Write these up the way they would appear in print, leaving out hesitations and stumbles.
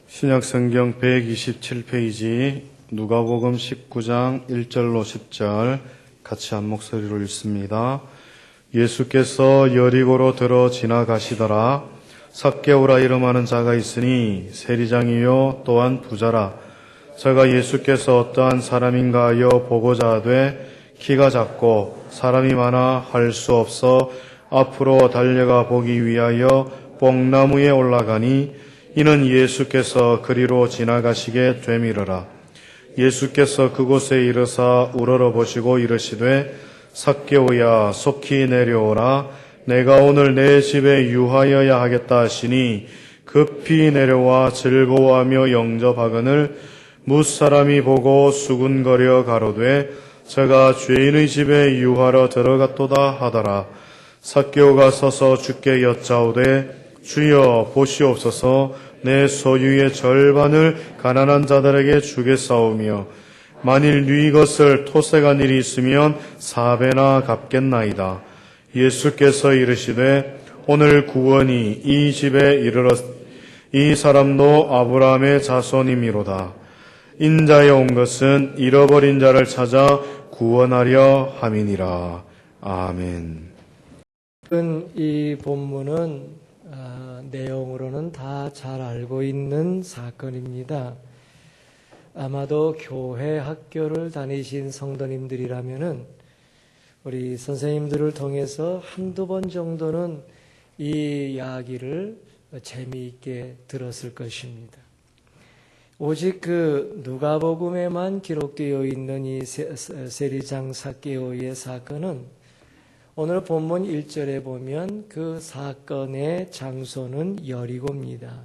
신약성경 127페이지 누가복음 19장 1절로 10절 같이 한 목소리로 읽습니다. 예수께서 여리고로 들어 지나가시더라. 삭개오라 이름하는 자가 있으니 세리장이요 또한 부자라. 저가 예수께서 어떠한 사람인가 하여 보고자 하되 키가 작고 사람이 많아 할 수 없어 앞으로 달려가 보기 위하여 뽕나무에 올라가니 이는 예수께서 그리로 지나가시게 되밀어라. 예수께서 그곳에 이르사 우러러 보시고 이르시되 삭개오야 속히 내려오라. 내가 오늘 내 집에 유하여야 하겠다 하시니 급히 내려와 즐거워하며 영접하거늘 무사람이 보고 수군거려 가로되 저가 죄인의 집에 유하러 들어갔도다 하더라. 삭개오가 서서 주께 여짜오되 주여 보시옵소서. 내 소유의 절반을 가난한 자들에게 주겠사오며 만일 네 것을 토색한 일이 있으면 4배나 갚겠나이다. 예수께서 이르시되 오늘 구원이 이 집에 이르렀 이 사람도 아브라함의 자손이미로다. 인자에 온 것은 잃어버린 자를 찾아 구원하려 함이니라. 아멘. 이 본문은 내용으로는 다 잘 알고 있는 사건입니다. 아마도 교회 학교를 다니신 성도님들이라면은 우리 선생님들을 통해서 한두 번 정도는 이 이야기를 재미있게 들었을 것입니다. 오직 그 누가복음에만 기록되어 있는 이 세리장 삭개오의 사건은 오늘 본문 1절에 보면 그 사건의 장소는 여리고입니다.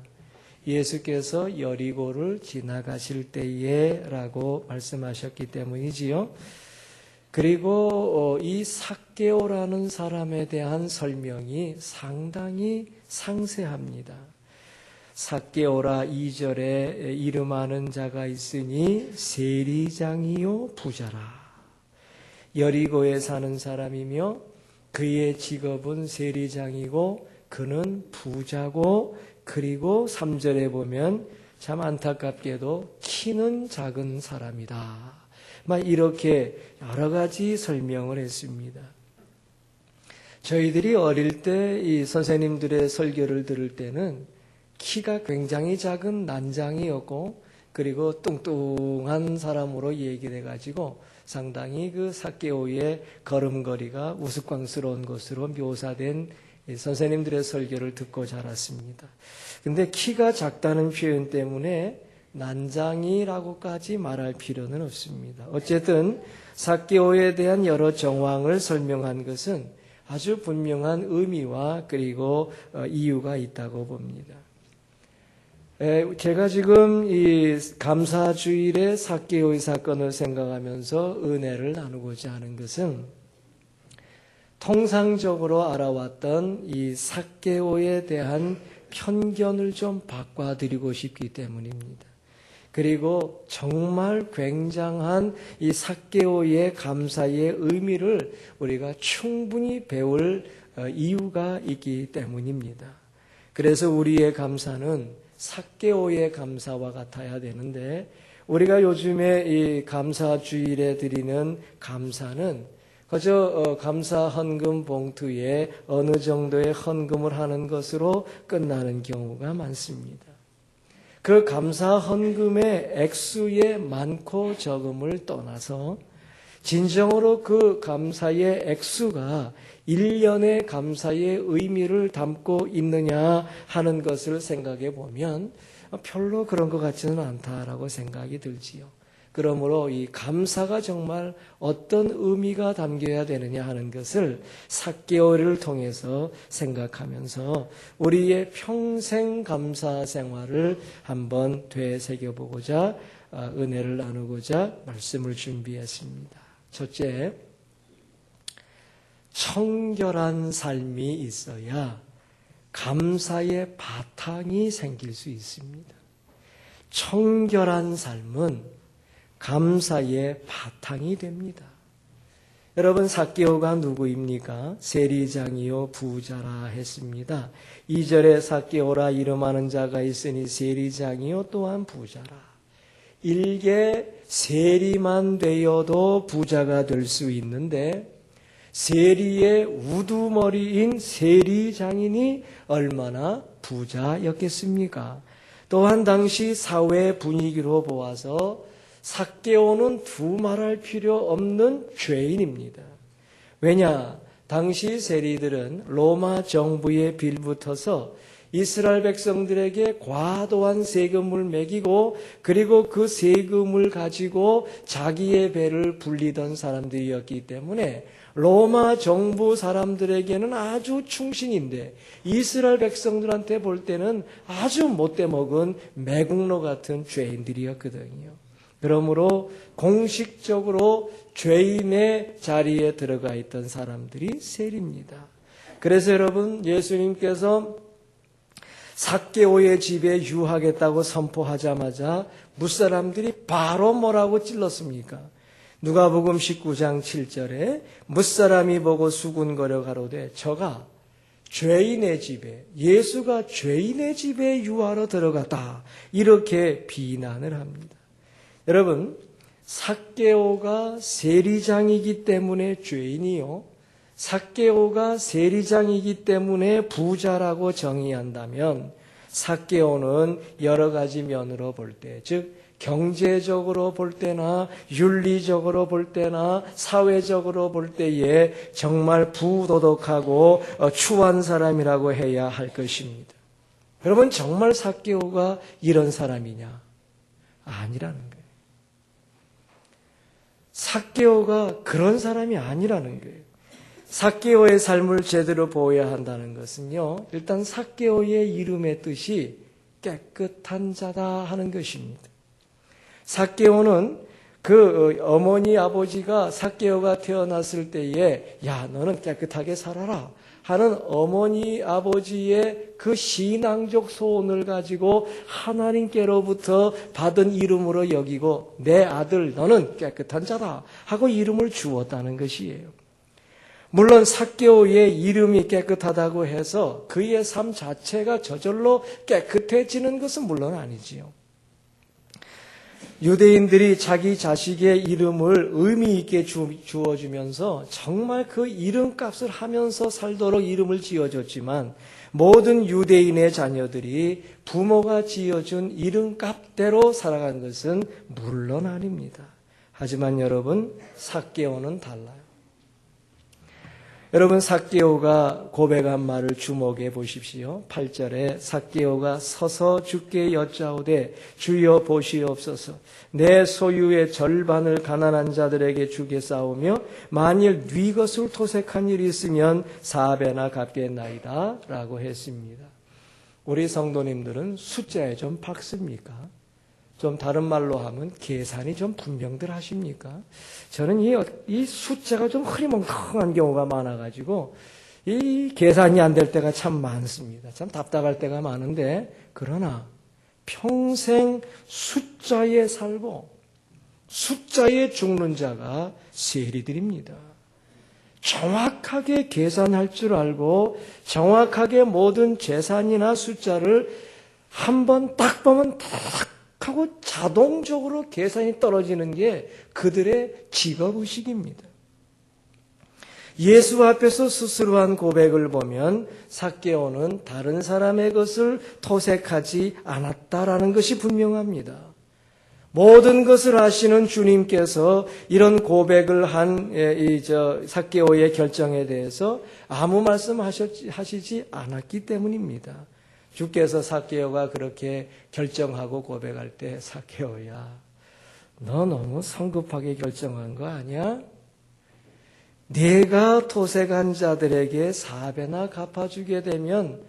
예수께서 여리고를 지나가실 때에 라고 말씀하셨기 때문이지요. 그리고 이 삭개오라는 사람에 대한 설명이 상당히 상세합니다. 삭개오라 2절에 이름하는 자가 있으니 세리장이요 부자라. 여리고에 사는 사람이며 그의 직업은 세리장이고 그는 부자고 그리고 3절에 보면 참 안타깝게도 키는 작은 사람이다. 이렇게 여러 가지 설명을 했습니다. 저희들이 어릴 때 이 선생님들의 설교를 들을 때는 키가 굉장히 작은 난장이었고 그리고 뚱뚱한 사람으로 얘기를 해가지고 상당히 그 삭개오의 걸음걸이가 우스꽝스러운 것으로 묘사된 선생님들의 설교를 듣고 자랐습니다. 근데 키가 작다는 표현 때문에 난장이라고까지 말할 필요는 없습니다. 어쨌든 삭개오에 대한 여러 정황을 설명한 것은 아주 분명한 의미와 그리고 이유가 있다고 봅니다. 제가 지금 이 감사주일의 삭개오의 사건을 생각하면서 은혜를 나누고자 하는 것은 통상적으로 알아왔던 이 삭개오에 대한 편견을 좀 바꿔드리고 싶기 때문입니다. 그리고 정말 굉장한 이 삭개오의 감사의 의미를 우리가 충분히 배울 이유가 있기 때문입니다. 그래서 우리의 감사는 삭개오의 감사와 같아야 되는데 우리가 요즘에 이 감사주일에 드리는 감사는 그저 감사 헌금 봉투에 어느 정도의 헌금을 하는 것으로 끝나는 경우가 많습니다. 그 감사 헌금의 액수의 많고 적음을 떠나서 진정으로 그 감사의 액수가 1년의 감사의 의미를 담고 있느냐 하는 것을 생각해 보면 별로 그런 것 같지는 않다라고 생각이 들지요. 그러므로 이 감사가 정말 어떤 의미가 담겨야 되느냐 하는 것을 삭개오를 통해서 생각하면서 우리의 평생 감사 생활을 한번 되새겨보고자 은혜를 나누고자 말씀을 준비했습니다. 첫째, 청결한 삶이 있어야 감사의 바탕이 생길 수 있습니다. 청결한 삶은 감사의 바탕이 됩니다. 여러분, 삭개오가 누구입니까? 세리장이요 부자라 했습니다. 2절에 삭개오라 이름하는 자가 있으니 세리장이요 또한 부자라. 일개 세리만 되어도 부자가 될 수 있는데 세리의 우두머리인 세리장인이 얼마나 부자였겠습니까? 또한 당시 사회 분위기로 보아서 삭개오는 두말할 필요 없는 죄인입니다. 왜냐? 당시 세리들은 로마 정부에 빌붙어서 이스라엘 백성들에게 과도한 세금을 매기고 그리고 그 세금을 가지고 자기의 배를 불리던 사람들이었기 때문에 로마 정부 사람들에게는 아주 충신인데 이스라엘 백성들한테 볼 때는 아주 못돼먹은 매국노 같은 죄인들이었거든요. 그러므로 공식적으로 죄인의 자리에 들어가 있던 사람들이 세리입니다. 그래서 여러분, 예수님께서 삭개오의 집에 유하겠다고 선포하자마자 무사람들이 바로 뭐라고 찔렀습니까? 누가복음 19장 7절에 무사람이 보고 수군거려 가로되 저가 죄인의 집에, 예수가 죄인의 집에 유하러 들어갔다, 이렇게 비난을 합니다. 여러분, 삭개오가 세리장이기 때문에 죄인이요, 삭개오가 세리장이기 때문에 부자라고 정의한다면 삭개오는 여러 가지 면으로 볼 때, 즉 경제적으로 볼 때나 윤리적으로 볼 때나 사회적으로 볼 때에 정말 부도덕하고 추한 사람이라고 해야 할 것입니다. 여러분, 정말 삭개오가 이런 사람이냐? 아니라는 거예요. 삭개오가 그런 사람이 아니라는 거예요. 삭개오의 삶을 제대로 보아야 한다는 것은요, 일단 삭개오의 이름의 뜻이 깨끗한 자다 하는 것입니다. 삭개오는 그 어머니 아버지가 삭개오가 태어났을 때에 야, 너는 깨끗하게 살아라 하는 어머니 아버지의 그 신앙적 소원을 가지고 하나님께로부터 받은 이름으로 여기고 내 아들 너는 깨끗한 자다 하고 이름을 주었다는 것이에요. 물론 삭개오의 이름이 깨끗하다고 해서 그의 삶 자체가 저절로 깨끗해지는 것은 물론 아니지요. 유대인들이 자기 자식의 이름을 의미 있게 주어주면서 정말 그 이름값을 하면서 살도록 이름을 지어줬지만 모든 유대인의 자녀들이 부모가 지어준 이름값대로 살아간 것은 물론 아닙니다. 하지만 여러분, 삭개오는 달라요. 여러분, 삭개오가 고백한 말을 주목해 보십시오. 8절에 삭개오가 서서 주께 여짜오되 주여 보시옵소서, 내 소유의 절반을 가난한 자들에게 주겠사오며 만일 네 것을 토색한 일이 있으면 4배나 갚겠나이다 라고 했습니다. 우리 성도님들은 숫자에 좀 박습니까? 좀 다른 말로 하면 계산이 좀 분명들 하십니까? 저는 이 숫자가 좀 흐리멍텅한 경우가 많아가지고 이 계산이 안 될 때가 참 많습니다. 참 답답할 때가 많은데, 그러나 평생 숫자에 살고 숫자에 죽는 자가 세리들입니다. 정확하게 계산할 줄 알고 정확하게 모든 재산이나 숫자를 한번 딱 보면 딱 하고 자동적으로 계산이 떨어지는 게 그들의 직업의식입니다. 예수 앞에서 스스로 한 고백을 보면 삭개오는 다른 사람의 것을 토색하지 않았다라는 것이 분명합니다. 모든 것을 아시는 주님께서 이런 고백을 한 삭개오의 결정에 대해서 아무 말씀하시지 않았기 때문입니다. 주께서 삭개오가 그렇게 결정하고 고백할 때 삭개오야, 너 너무 성급하게 결정한 거 아니야? 네가 토색한 자들에게 4배나 갚아주게 되면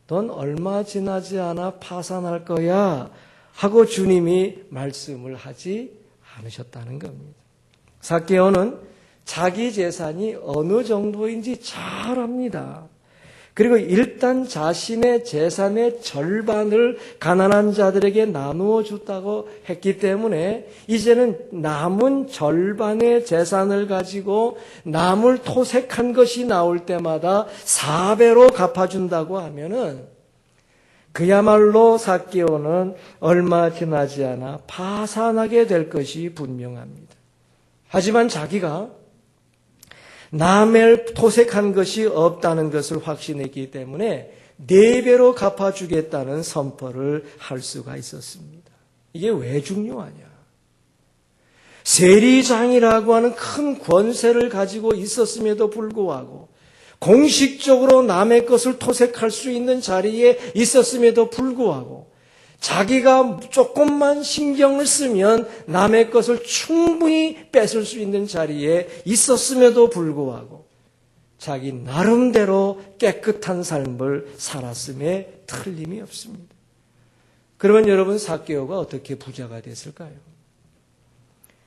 넌 얼마 지나지 않아 파산할 거야 하고 주님이 말씀을 하지 않으셨다는 겁니다. 삭개오는 자기 재산이 어느 정도인지 잘 압니다. 그리고 일단 자신의 재산의 절반을 가난한 자들에게 나누어 줬다고 했기 때문에 이제는 남은 절반의 재산을 가지고 남을 토색한 것이 나올 때마다 4배로 갚아준다고 하면은 그야말로 삭개오는 얼마 지나지 않아 파산하게 될 것이 분명합니다. 하지만 자기가 남을 토색한 것이 없다는 것을 확신했기 때문에 4배로 갚아주겠다는 선포를 할 수가 있었습니다. 이게 왜 중요하냐? 세리장이라고 하는 큰 권세를 가지고 있었음에도 불구하고 공식적으로 남의 것을 토색할 수 있는 자리에 있었음에도 불구하고 자기가 조금만 신경을 쓰면 남의 것을 충분히 뺏을 수 있는 자리에 있었음에도 불구하고 자기 나름대로 깨끗한 삶을 살았음에 틀림이 없습니다. 그러면 여러분 삭개오가 어떻게 부자가 됐을까요?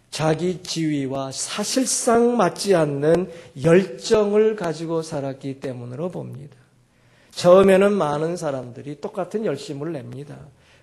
자기 지위와 사실상 맞지 않는 열정을 가지고 살았기 때문으로 봅니다. 처음에는 많은 사람들이 똑같은 열심을 냅니다.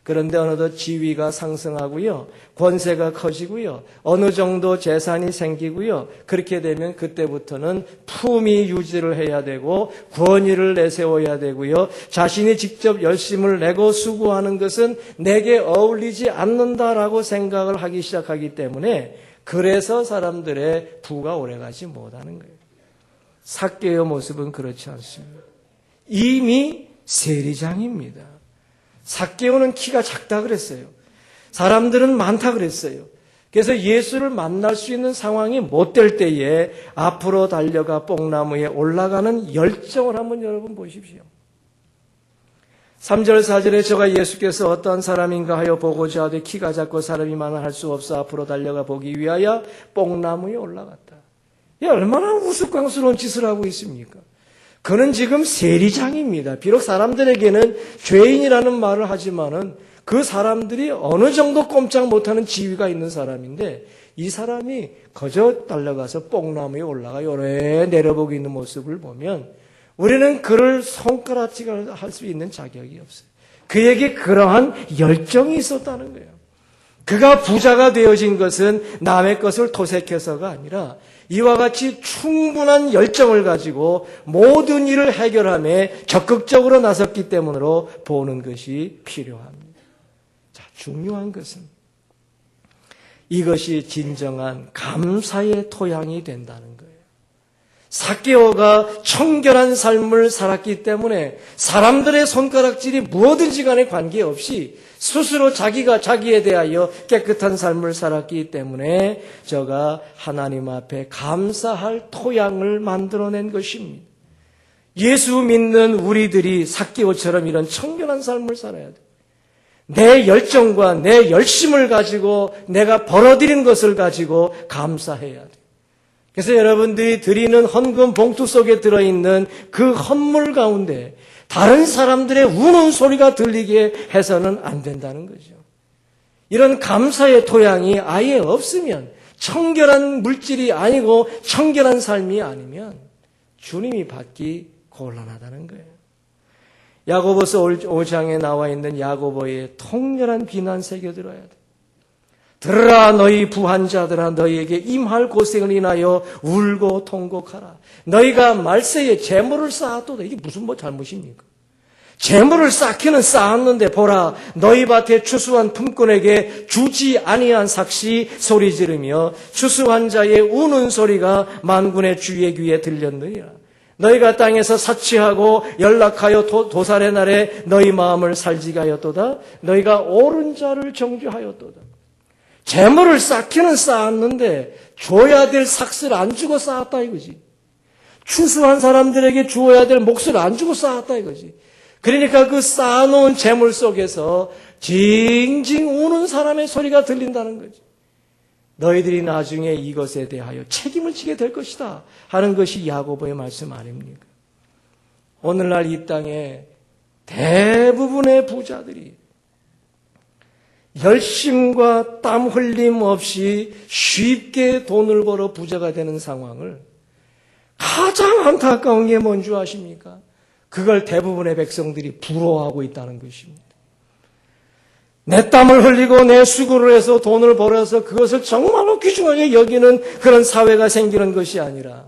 그런데 어느덧 지위가 상승하고요, 권세가 커지고요, 어느 정도 재산이 생기고요, 그렇게 되면 그때부터는 품위 유지를 해야 되고 권위를 내세워야 되고요, 자신이 직접 열심을 내고 수고하는 것은 내게 어울리지 않는다라고 생각을 하기 시작하기 때문에 그래서 사람들의 부가 오래가지 못하는 거예요. 삭개오의 모습은 그렇지 않습니다. 이미 세리장입니다. 삭개오는 키가 작다 그랬어요. 사람들은 많다 그랬어요. 그래서 예수를 만날 수 있는 상황이 못 될 때에 앞으로 달려가 뽕나무에 올라가는 열정을 한번 여러분 보십시오. 3절 4절에 저가 예수께서 어떠한 사람인가 하여 보고자 하되 키가 작고 사람이 많아 할 수 없어 앞으로 달려가 보기 위하여 뽕나무에 올라갔다. 이 얼마나 우스꽝스러운 짓을 하고 있습니까? 그는 지금 세리장입니다. 비록 사람들에게는 죄인이라는 말을 하지만은 그 사람들이 어느 정도 꼼짝 못하는 지위가 있는 사람인데 이 사람이 거저 달려가서 뽕나무에 올라가 요래 내려보고 있는 모습을 보면 우리는 그를 손가락질을 할 수 있는 자격이 없어요. 그에게 그러한 열정이 있었다는 거예요. 그가 부자가 되어진 것은 남의 것을 토색해서가 아니라 이와 같이 충분한 열정을 가지고 모든 일을 해결함에 적극적으로 나섰기 때문으로 보는 것이 필요합니다. 자, 중요한 것은 이것이 진정한 감사의 토양이 된다는 거예요. 삭개오가 청결한 삶을 살았기 때문에 사람들의 손가락질이 무엇든지 간에 관계없이 스스로 자기가 자기에 대하여 깨끗한 삶을 살았기 때문에 저가 하나님 앞에 감사할 토양을 만들어낸 것입니다. 예수 믿는 우리들이 삭개오처럼 이런 청결한 삶을 살아야 돼요. 내 열정과 내 열심을 가지고 내가 벌어들인 것을 가지고 감사해야 돼요. 그래서 여러분들이 드리는 헌금 봉투 속에 들어있는 그 헌물 가운데 다른 사람들의 우는 소리가 들리게 해서는 안 된다는 거죠. 이런 감사의 토양이 아예 없으면 청결한 물질이 아니고 청결한 삶이 아니면 주님이 받기 곤란하다는 거예요. 야고보서 5장에 나와 있는 야고보의 통렬한 비난 새겨들어야 돼. 들으라 너희 부한 자들아 너희에게 임할 고생을 인하여 울고 통곡하라. 너희가 말세에 재물을 쌓아도 이게 무슨 잘못입니까? 재물을 쌓기는 쌓았는데 보라 너희 밭에 추수한 품꾼에게 주지 아니한 삭시 소리 지르며 추수한 자의 우는 소리가 만군의 주의 귀에 들렸느니라. 너희가 땅에서 사치하고 연락하여 도살의 날에 너희 마음을 살지게 하였도다. 너희가 옳은 자를 정죄하였도다. 재물을 쌓기는 쌓았는데 줘야 될 삭스를 안 주고 쌓았다 이거지. 추수한 사람들에게 주어야 될 몫을 안 주고 쌓았다 이거지. 그러니까 그 쌓아놓은 재물 속에서 징징 우는 사람의 소리가 들린다는 거지. 너희들이 나중에 이것에 대하여 책임을 지게 될 것이다 하는 것이 야고보의 말씀 아닙니까? 오늘날 이 땅에 대부분의 부자들이 열심과 땀 흘림 없이 쉽게 돈을 벌어 부자가 되는 상황을 가장 안타까운 게 뭔지 아십니까? 그걸 대부분의 백성들이 부러워하고 있다는 것입니다. 내 땀을 흘리고 내 수고를 해서 돈을 벌어서 그것을 정말로 귀중하게 여기는 그런 사회가 생기는 것이 아니라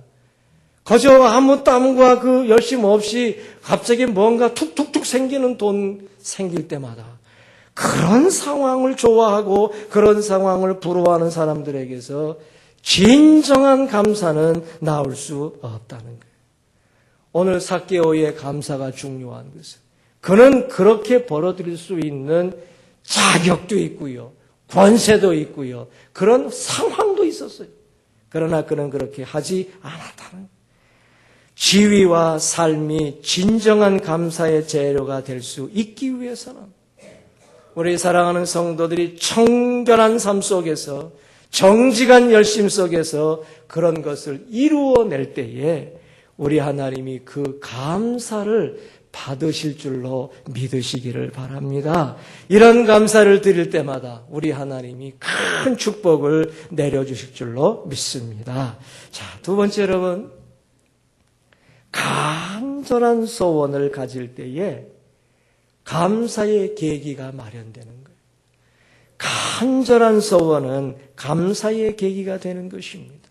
그저 아무 땀과 그 열심 없이 갑자기 뭔가 툭툭툭 생기는 돈 생길 때마다 그런 상황을 좋아하고 그런 상황을 부러워하는 사람들에게서 진정한 감사는 나올 수 없다는 거예요. 오늘 삭개오의 감사가 중요한 것은 그는 그렇게 벌어들일 수 있는 자격도 있고요. 권세도 있고요. 그런 상황도 있었어요. 그러나 그는 그렇게 하지 않았다는 거예요. 지위와 삶이 진정한 감사의 재료가 될 수 있기 위해서는 우리 사랑하는 성도들이 청결한 삶 속에서 정직한 열심 속에서 그런 것을 이루어낼 때에 우리 하나님이 그 감사를 받으실 줄로 믿으시기를 바랍니다. 이런 감사를 드릴 때마다 우리 하나님이 큰 축복을 내려주실 줄로 믿습니다. 자, 두 번째 여러분, 간절한 소원을 가질 때에 감사의 계기가 마련되는 거예요. 간절한 소원은 감사의 계기가 되는 것입니다.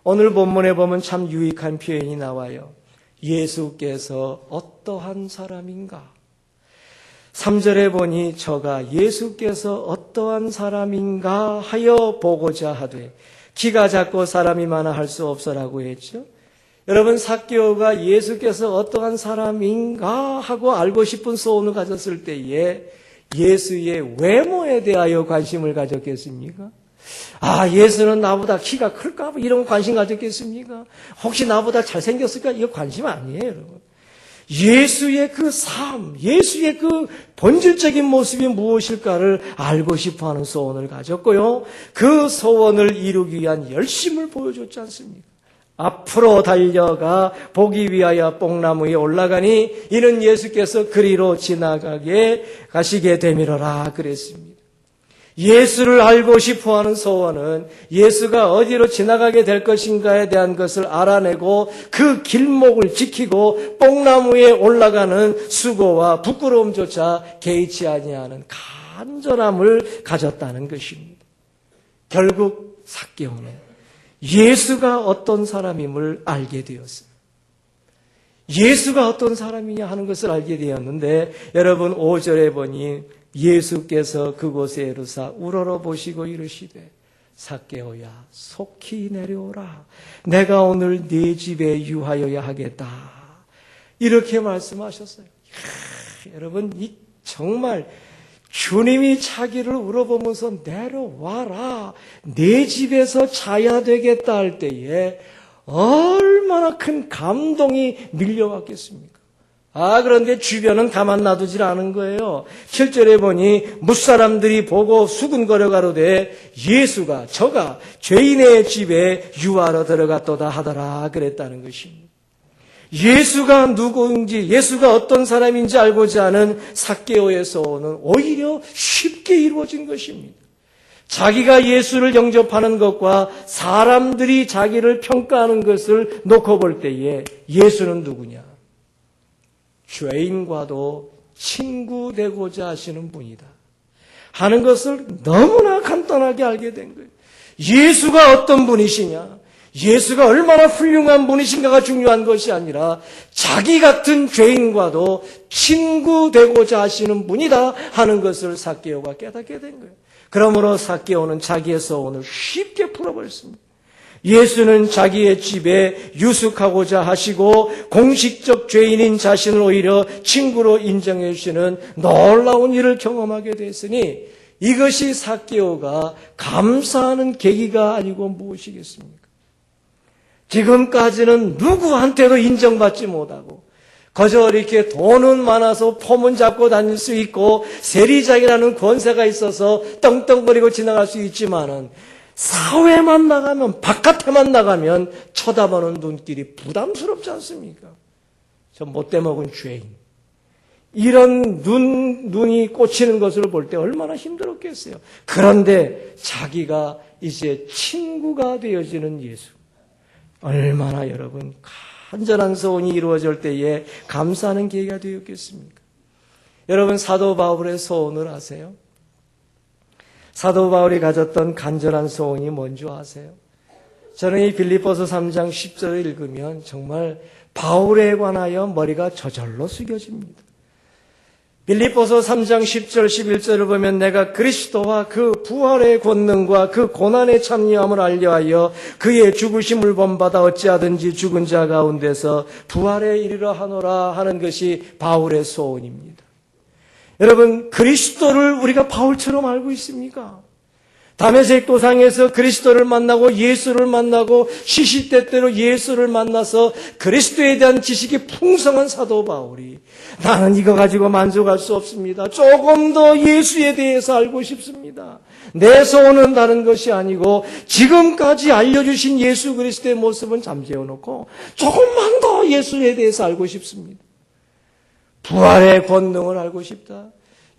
오늘 본문에 보면 참 유익한 표현이 나와요. 예수께서 어떠한 사람인가? 3절에 보니 저가 예수께서 어떠한 사람인가 하여 보고자 하되 키가 작고 사람이 많아 할 수 없어라고 했죠. 여러분, 삭개오가 예수께서 어떠한 사람인가 하고 알고 싶은 소원을 가졌을 때에 예수의 외모에 대하여 관심을 가졌겠습니까? 아, 예수는 나보다 키가 클까? 이런 관심 가졌겠습니까? 혹시 나보다 잘생겼을까? 이거 관심 아니에요, 여러분. 예수의 그 삶, 예수의 그 본질적인 모습이 무엇일까를 알고 싶어 하는 소원을 가졌고요. 그 소원을 이루기 위한 열심을 보여줬지 않습니까? 앞으로 달려가 보기 위하여 뽕나무 위에 올라가니 이는 예수께서 그리로 지나가게 가시게 되미러라 그랬습니다. 예수를 알고 싶어하는 소원은 예수가 어디로 지나가게 될 것인가에 대한 것을 알아내고 그 길목을 지키고 뽕나무에 올라가는 수고와 부끄러움조차 개의치 아니하는 간절함을 가졌다는 것입니다. 결국 삭개오는 예수가 어떤 사람임을 알게 되었어요. 예수가 어떤 사람이냐 하는 것을 알게 되었는데 여러분 5절에 보니 예수께서 그곳에 이르사 우러러보시고 이르시되 삭개오야 속히 내려오라 내가 오늘 네 집에 유하여야 하겠다 이렇게 말씀하셨어요. 여러분 이 정말 주님이 자기를 울어보면서 내려와라 내 집에서 자야 되겠다 할 때에 얼마나 큰 감동이 밀려왔겠습니까? 그런데 주변은 가만 놔두질 않은 거예요. 7절에 보니 무사람들이 보고 수군거려 가로되 예수가 저가 죄인의 집에 유하러 들어갔도다 하더라 그랬다는 것입니다. 예수가 누구인지 예수가 어떤 사람인지 알고자 하는 삭개오의 소원은 오히려 쉽게 이루어진 것입니다. 자기가 예수를 영접하는 것과 사람들이 자기를 평가하는 것을 놓고 볼 때에 예수는 누구냐? 죄인과도 친구 되고자 하시는 분이다 하는 것을 너무나 간단하게 알게 된 거예요. 예수가 어떤 분이시냐? 예수가 얼마나 훌륭한 분이신가가 중요한 것이 아니라 자기 같은 죄인과도 친구 되고자 하시는 분이다 하는 것을 삭개오가 깨닫게 된 거예요. 그러므로 삭개오는 자기의 소원을 쉽게 풀어버렸습니다. 예수는 자기의 집에 유숙하고자 하시고 공식적 죄인인 자신을 오히려 친구로 인정해 주시는 놀라운 일을 경험하게 됐으니 이것이 삭개오가 감사하는 계기가 아니고 무엇이겠습니까? 지금까지는 누구한테도 인정받지 못하고 그저 이렇게 돈은 많아서 포문 잡고 다닐 수 있고 세리장이라는 권세가 있어서 떵떵거리고 지나갈 수 있지만은 사회만 나가면 바깥에만 나가면 쳐다보는 눈길이 부담스럽지 않습니까? 저 못돼 먹은 죄인 이런 눈이 꽂히는 것을 볼 때 얼마나 힘들었겠어요. 그런데 자기가 이제 친구가 되어지는 예수 얼마나 여러분 간절한 소원이 이루어질 때에 감사하는 계기가 되었겠습니까? 여러분, 사도 바울의 소원을 아세요? 사도 바울이 가졌던 간절한 소원이 뭔지 아세요? 저는 이 빌립보서 3장 10절을 읽으면 정말 바울에 관하여 머리가 저절로 숙여집니다. 빌립보서 3장 10절 11절을 보면 내가 그리스도와 그 부활의 권능과 그 고난의 참여함을 알려하여 그의 죽으심을 본받아 어찌하든지 죽은 자 가운데서 부활에 이르러 하노라 하는 것이 바울의 소원입니다. 여러분, 그리스도를 우리가 바울처럼 알고 있습니까? 다메섹 도상에서 그리스도를 만나고 예수를 만나고 시시때때로 예수를 만나서 그리스도에 대한 지식이 풍성한 사도 바울이 나는 이거 가지고 만족할 수 없습니다. 조금 더 예수에 대해서 알고 싶습니다. 내 소원은 다른 것이 아니고 지금까지 알려주신 예수 그리스도의 모습은 잠재워놓고 조금만 더 예수에 대해서 알고 싶습니다. 부활의 권능을 알고 싶다.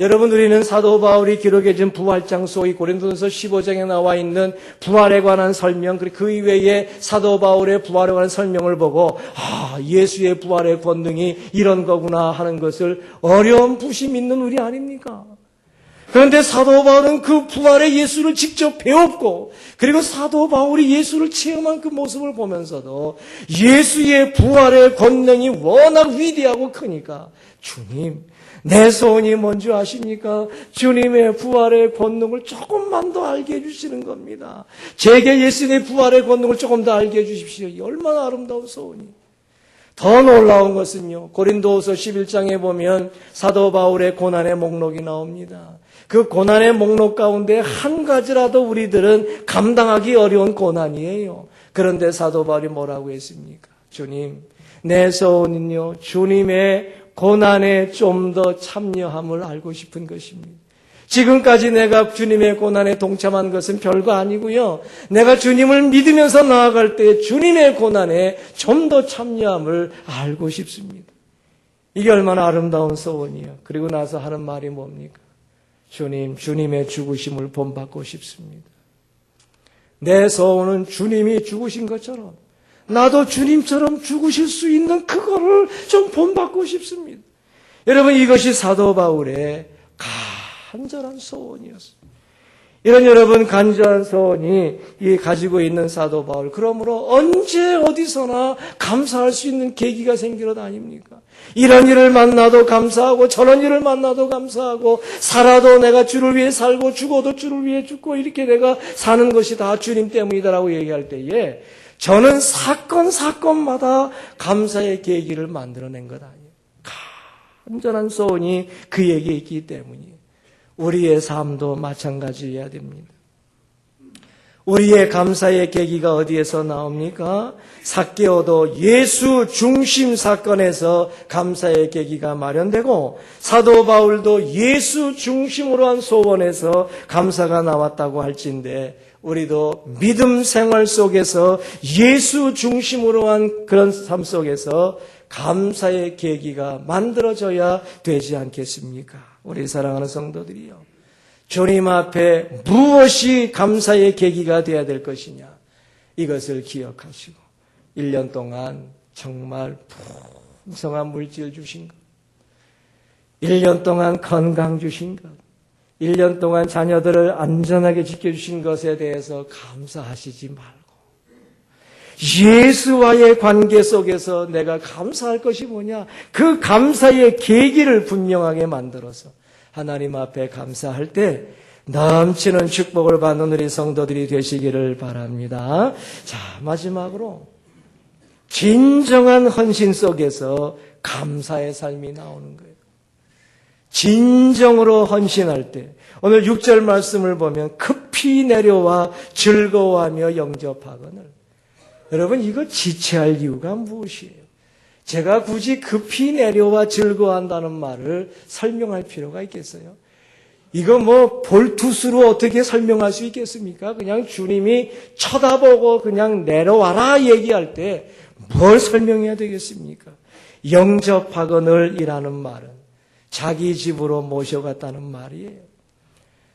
여러분, 우리는 사도 바울이 기록해준 부활장소, 이 고린도전서 15장에 나와 있는 부활에 관한 설명, 그리고 그 이외에 사도 바울의 부활에 관한 설명을 보고 예수의 부활의 권능이 이런 거구나 하는 것을 어렴풋이 믿는 우리 아닙니까? 그런데 사도 바울은 그 부활의 예수를 직접 배웠고, 그리고 사도 바울이 예수를 체험한 그 모습을 보면서도 예수의 부활의 권능이 워낙 위대하고 크니까 주님, 내 소원이 뭔지 아십니까? 주님의 부활의 권능을 조금만 더 알게 해주시는 겁니다. 제게 예수님의 부활의 권능을 조금 더 알게 해주십시오. 얼마나 아름다운 소원이. 더 놀라운 것은요, 고린도후서 11장에 보면 사도 바울의 고난의 목록이 나옵니다. 그 고난의 목록 가운데 한 가지라도 우리들은 감당하기 어려운 고난이에요. 그런데 사도 바울이 뭐라고 했습니까? 주님, 내 소원은요, 주님의 고난에 좀 더 참여함을 알고 싶은 것입니다. 지금까지 내가 주님의 고난에 동참한 것은 별거 아니고요. 내가 주님을 믿으면서 나아갈 때 주님의 고난에 좀 더 참여함을 알고 싶습니다. 이게 얼마나 아름다운 소원이에요. 그리고 나서 하는 말이 뭡니까? 주님, 주님의 죽으심을 본받고 싶습니다. 내 소원은 주님이 죽으신 것처럼 나도 주님처럼 죽으실 수 있는 그거를 좀 본받고 싶습니다. 여러분, 이것이 사도 바울의 간절한 소원이었습니다. 이런 여러분 간절한 소원이 가지고 있는 사도 바울, 그러므로 언제 어디서나 감사할 수 있는 계기가 생기러 다닙니까? 이런 일을 만나도 감사하고 저런 일을 만나도 감사하고 살아도 내가 주를 위해 살고 죽어도 주를 위해 죽고 이렇게 내가 사는 것이 다 주님 때문이다라고 얘기할 때에 저는 사건마다 감사의 계기를 만들어낸 것 아니에요. 간절한 소원이 그에게 있기 때문이에요. 우리의 삶도 마찬가지여야 됩니다. 우리의 감사의 계기가 어디에서 나옵니까? 삭개오도 예수 중심 사건에서 감사의 계기가 마련되고, 사도 바울도 예수 중심으로 한 소원에서 감사가 나왔다고 할진대, 우리도 믿음 생활 속에서 예수 중심으로 한 그런 삶 속에서 감사의 계기가 만들어져야 되지 않겠습니까? 우리 사랑하는 성도들이요, 주님 앞에 무엇이 감사의 계기가 되어야 될 것이냐, 이것을 기억하시고 1년 동안 정말 풍성한 물질 주신 것, 1년 동안 건강 주신 것, 1년 동안 자녀들을 안전하게 지켜주신 것에 대해서 감사하시지 말고 예수와의 관계 속에서 내가 감사할 것이 뭐냐, 그 감사의 계기를 분명하게 만들어서 하나님 앞에 감사할 때 넘치는 축복을 받는 우리 성도들이 되시기를 바랍니다. 자, 마지막으로 진정한 헌신 속에서 감사의 삶이 나오는 거예요. 진정으로 헌신할 때, 오늘 6절 말씀을 보면 급히 내려와 즐거워하며 영접하거늘. 여러분, 이거 지체할 이유가 무엇이에요? 제가 굳이 급히 내려와 즐거워한다는 말을 설명할 필요가 있겠어요? 이거 볼투스로 어떻게 설명할 수 있겠습니까? 그냥 주님이 쳐다보고 그냥 내려와라 얘기할 때 뭘 설명해야 되겠습니까? 영접하거늘이라는 말은 자기 집으로 모셔갔다는 말이에요.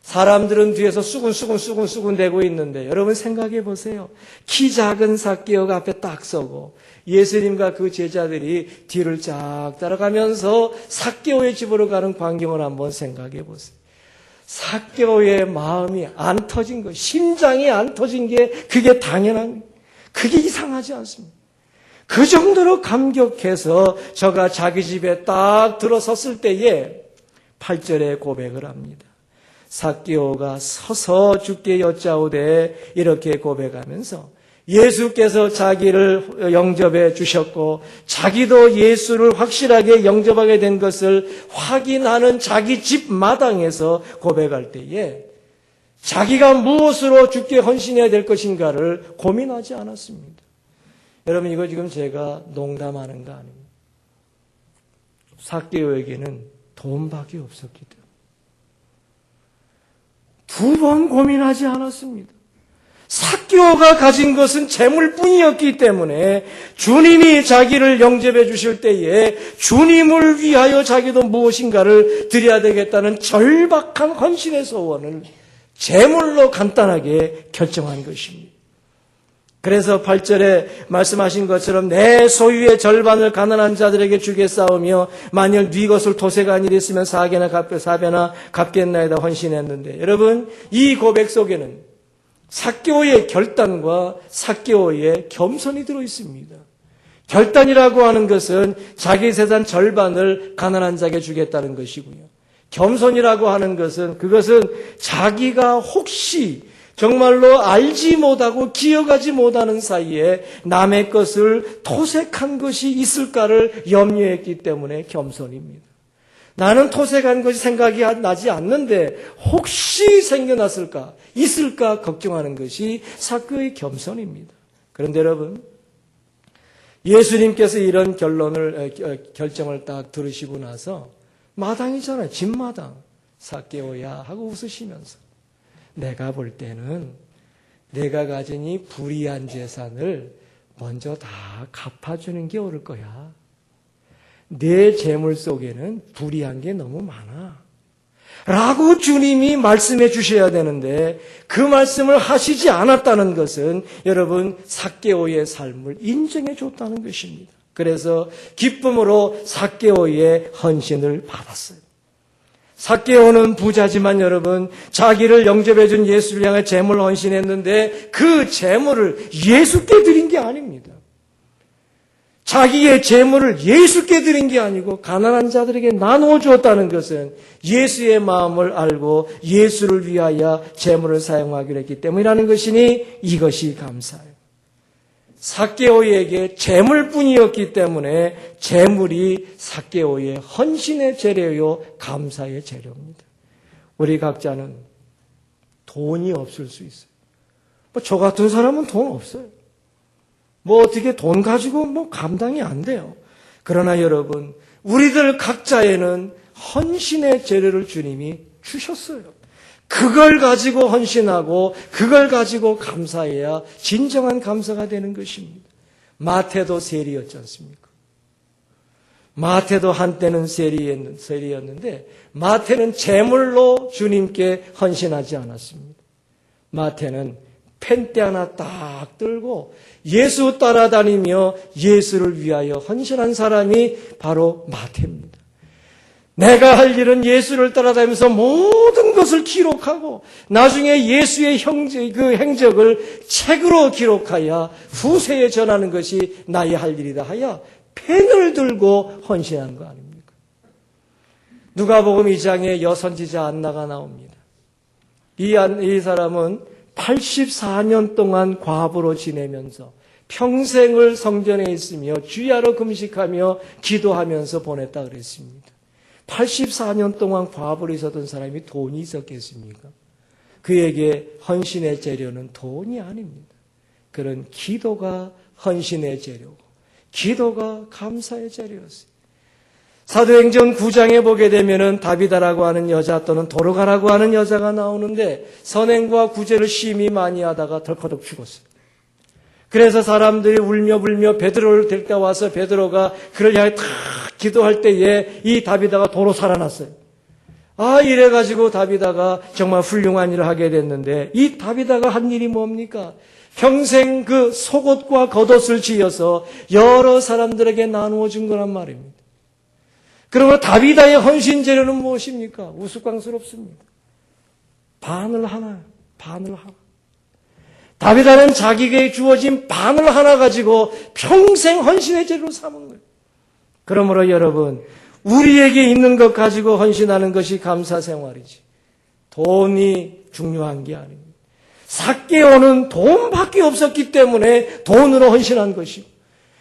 사람들은 뒤에서 수군수군 대고 있는데 여러분 생각해 보세요. 키 작은 삭개오가 앞에 딱 서고 예수님과 그 제자들이 뒤를 쫙 따라가면서 삭개오의 집으로 가는 광경을 한번 생각해 보세요. 삭개오의 마음이 안 터진 거, 심장이 안 터진 게 그게 당연한, 그게 이상하지 않습니다. 그 정도로 감격해서 저가 자기 집에 딱 들어섰을 때에 8절에 고백을 합니다. 삭개오가 서서 주께 여짜오되 이렇게 고백하면서 예수께서 자기를 영접해 주셨고 자기도 예수를 확실하게 영접하게 된 것을 확인하는 자기 집 마당에서 고백할 때에 자기가 무엇으로 주께 헌신해야 될 것인가를 고민하지 않았습니다. 여러분 이거 지금 제가 농담하는 거 아닙니다. 삭개오에게는 돈밖에 없었기 때문에 두 번 고민하지 않았습니다. 삭개오가 가진 것은 재물뿐이었기 때문에 주님이 자기를 영접해 주실 때에 주님을 위하여 자기도 무엇인가를 드려야 되겠다는 절박한 헌신의 소원을 재물로 간단하게 결정한 것입니다. 그래서 8절에 말씀하신 것처럼 내 소유의 절반을 가난한 자들에게 주겠사오며 만일 네 것을 도색 아니라 있으면 4배나 갚겠나이다 헌신했는데 여러분 이 고백 속에는 삭개오의 결단과 삭개오의 겸손이 들어있습니다. 결단이라고 하는 것은 자기 재산 절반을 가난한 자에게 주겠다는 것이고요. 겸손이라고 하는 것은 그것은 자기가 혹시 정말로 알지 못하고 기억하지 못하는 사이에 남의 것을 토색한 것이 있을까를 염려했기 때문에 겸손입니다. 나는 토색한 것이 생각이 나지 않는데 혹시 생겨났을까, 있을까 걱정하는 것이 삭개오의 겸손입니다. 그런데 여러분, 예수님께서 이런 결정을 딱 들으시고 나서 마당이잖아요. 집마당. 삭개오야 하고 웃으시면서 내가 볼 때는 내가 가진 이 불의한 재산을 먼저 다 갚아주는 게 옳을 거야. 내 재물 속에는 불의한 게 너무 많아. 라고 주님이 말씀해 주셔야 되는데 그 말씀을 하시지 않았다는 것은 여러분 삭개오의 삶을 인정해 줬다는 것입니다. 그래서 기쁨으로 삭개오의 헌신을 받았어요. 삭개오는 부자지만 여러분 자기를 영접해 준 예수를 향해 재물을 헌신했는데 그 재물을 예수께 드린 게 아닙니다. 자기의 재물을 예수께 드린 게 아니고 가난한 자들에게 나누어 주었다는 것은 예수의 마음을 알고 예수를 위하여 재물을 사용하기로 했기 때문이라는 것이니 이것이 감사해요. 삭개오에게 재물뿐이었기 때문에 재물이 삭개오의 헌신의 재료요 감사의 재료입니다. 우리 각자는 돈이 없을 수 있어요. 저 같은 사람은 돈 없어요. 어떻게 돈 가지고 감당이 안 돼요. 그러나 여러분, 우리들 각자에는 헌신의 재료를 주님이 주셨어요. 그걸 가지고 헌신하고 그걸 가지고 감사해야 진정한 감사가 되는 것입니다. 마태도 세리였지 않습니까? 마태도 한때는 세리였는데 마태는 재물로 주님께 헌신하지 않았습니다. 마태는 펜대 하나 딱 들고 예수 따라다니며 예수를 위하여 헌신한 사람이 바로 마태입니다. 내가 할 일은 예수를 따라다니면서 모든 것을 기록하고 나중에 예수의 그 행적을 책으로 기록하여 후세에 전하는 것이 나의 할 일이다 하여 펜을 들고 헌신한 거 아닙니까? 누가복음 2장에 여선지자 안나가 나옵니다. 이 사람은 84년 동안 과부로 지내면서 평생을 성전에 있으며 주야로 금식하며 기도하면서 보냈다 그랬습니다. 84년 동안 과부로 있었던 사람이 돈이 있었겠습니까? 그에게 헌신의 재료는 돈이 아닙니다. 그런 기도가 헌신의 재료고 기도가 감사의 재료였어요. 사도행전 9장에 보게 되면은 다비다라고 하는 여자 또는 도로가라고 하는 여자가 나오는데 선행과 구제를 심히 많이 하다가 덜커덕 죽었어요. 그래서 사람들이 울며 불며 베드로를 데리다 와서 베드로가 그를 향해 탁 기도할 때에 이 다비다가 도로 살아났어요. 이래가지고 다비다가 정말 훌륭한 일을 하게 됐는데, 이 다비다가 한 일이 뭡니까? 평생 그 속옷과 겉옷을 지어서 여러 사람들에게 나누어 준 거란 말입니다. 그러면 다비다의 헌신 재료는 무엇입니까? 우스꽝스럽습니다. 바늘 하나. 다비다는 자기에게 주어진 바늘 하나 가지고 평생 헌신의 재료로 삼은 거예요. 그러므로 여러분, 우리에게 있는 것 가지고 헌신하는 것이 감사 생활이지, 돈이 중요한 게 아닙니다. 삭개오는 돈밖에 없었기 때문에 돈으로 헌신한 것이고,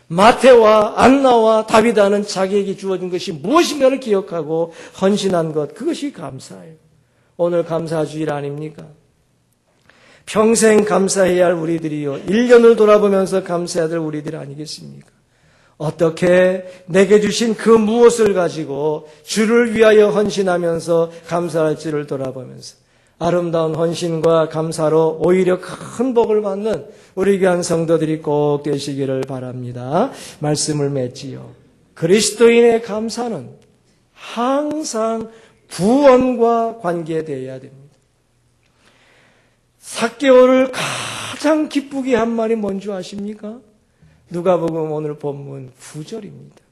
마태와 안나와 다비다는 자기에게 주어진 것이 무엇인가를 기억하고 헌신한 것, 그것이 감사예요. 오늘 감사주일 아닙니까? 평생 감사해야 할 우리들이요, 1년을 돌아보면서 감사해야 될 우리들 아니겠습니까? 어떻게 내게 주신 그 무엇을 가지고 주를 위하여 헌신하면서 감사할지를 돌아보면서 아름다운 헌신과 감사로 오히려 큰 복을 받는 우리 귀한 성도들이 꼭 되시기를 바랍니다. 말씀을 맺지요. 그리스도인의 감사는 항상 구원과 관계되어야 됩니다. 삭개오를 가장 기쁘게 한 말이 뭔지 아십니까? 누가복음 오늘 본문 9절입니다.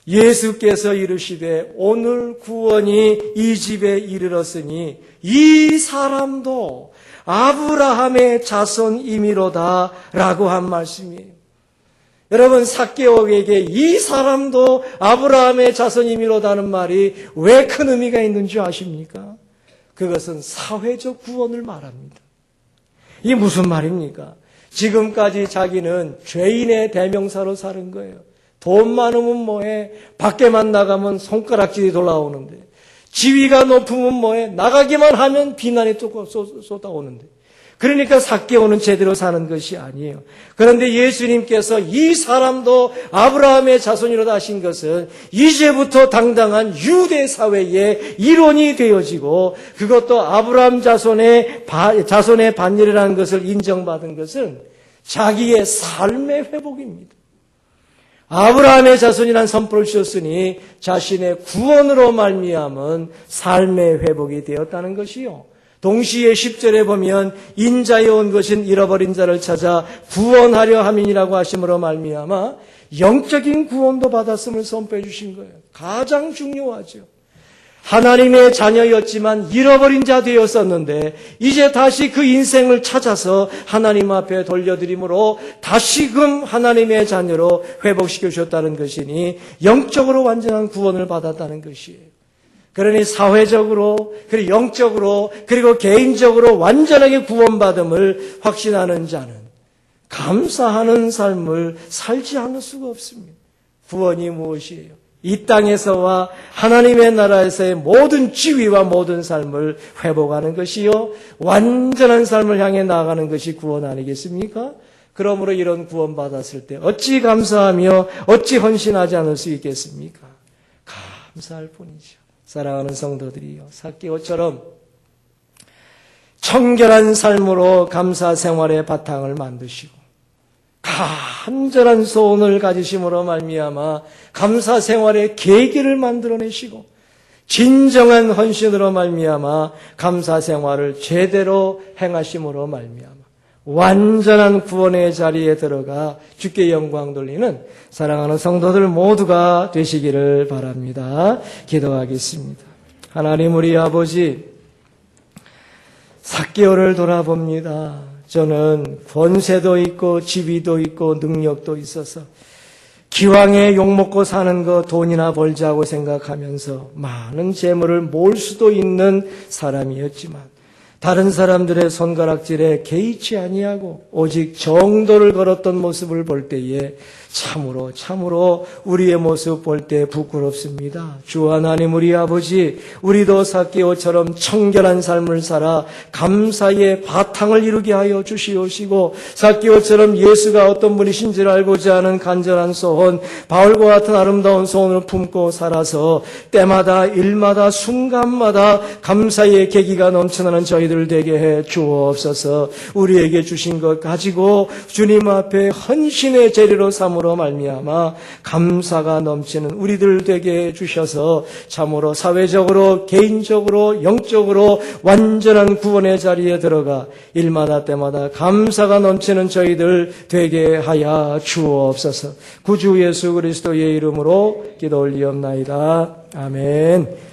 예수께서 이르시되 오늘 구원이 이 집에 이르렀으니 이 사람도 아브라함의 자손이미로다 라고 한 말씀이에요. 여러분, 삭개오에게 이 사람도 아브라함의 자손이미로다는 말이 왜 큰 의미가 있는 줄 아십니까? 그것은 사회적 구원을 말합니다. 이게 무슨 말입니까? 지금까지 자기는 죄인의 대명사로 사는 거예요. 돈 많으면 뭐해? 밖에만 나가면 손가락질이 돌아오는데, 지위가 높으면 뭐해? 나가기만 하면 비난이 또 쏟아오는데. 그러니까 삭개오는 제대로 사는 것이 아니에요. 그런데 예수님께서 이 사람도 아브라함의 자손이로다 하신 것은 이제부터 당당한 유대 사회의 일원이 되어지고, 그것도 아브라함 자손의 반열이라는 것을 인정받은 것은 자기의 삶의 회복입니다. 아브라함의 자손이라는 선포를 주셨으니 자신의 구원으로 말미암은 삶의 회복이 되었다는 것이요. 동시에 10절에 보면 인자에 온 것은 잃어버린 자를 찾아 구원하려 함이니라고 하심으로 말미암아 영적인 구원도 받았음을 선포해 주신 거예요. 가장 중요하죠. 하나님의 자녀였지만 잃어버린 자 되었었는데 이제 다시 그 인생을 찾아서 하나님 앞에 돌려드림으로 다시금 하나님의 자녀로 회복시켜 주셨다는 것이니 영적으로 완전한 구원을 받았다는 것이에요. 그러니 사회적으로, 그리고 영적으로, 그리고 개인적으로 완전하게 구원받음을 확신하는 자는 감사하는 삶을 살지 않을 수가 없습니다. 구원이 무엇이에요? 이 땅에서와 하나님의 나라에서의 모든 지위와 모든 삶을 회복하는 것이요, 완전한 삶을 향해 나아가는 것이 구원 아니겠습니까? 그러므로 이런 구원 받았을 때 어찌 감사하며 어찌 헌신하지 않을 수 있겠습니까? 감사할 뿐이죠. 사랑하는 성도들이요, 삭개오처럼 청결한 삶으로 감사 생활의 바탕을 만드시고 간절한 소원을 가지심으로 말미암아 감사 생활의 계기를 만들어내시고 진정한 헌신으로 말미암아 감사 생활을 제대로 행하심으로 말미암아 완전한 구원의 자리에 들어가 주께 영광 돌리는 사랑하는 성도들 모두가 되시기를 바랍니다. 기도하겠습니다. 하나님 우리 아버지, 삭개오를 돌아봅니다. 저는 권세도 있고 지위도 있고 능력도 있어서 기왕에 욕먹고 사는 거 돈이나 벌자고 생각하면서 많은 재물을 모을 수도 있는 사람이었지만 다른 사람들의 손가락질에 개의치 아니하고 오직 정도를 걸었던 모습을 볼 때에 참으로 우리의 모습 볼 때 부끄럽습니다. 주 하나님 우리 아버지, 우리도 삭개오처럼 청결한 삶을 살아 감사의 바탕을 이루게 하여 주시옵시고 삭개오처럼 예수가 어떤 분이신지를 알고자 하는 간절한 소원, 바울과 같은 아름다운 소원을 품고 살아서 때마다 일마다 순간마다 감사의 계기가 넘쳐나는 저희들 저희들 되게 해 주옵소서. 우리에게 주신 것 가지고 주님 앞에 헌신의 재리로 삼으로 말미암아 감사가 넘치는 우리들 되게 해 주셔서 참으로 사회적으로 개인적으로 영적으로 완전한 구원의 자리에 들어가 일마다 때마다 감사가 넘치는 저희들 되게 하여 주옵소서. 구주 예수 그리스도의 이름으로 기도 올리옵나이다. 아멘.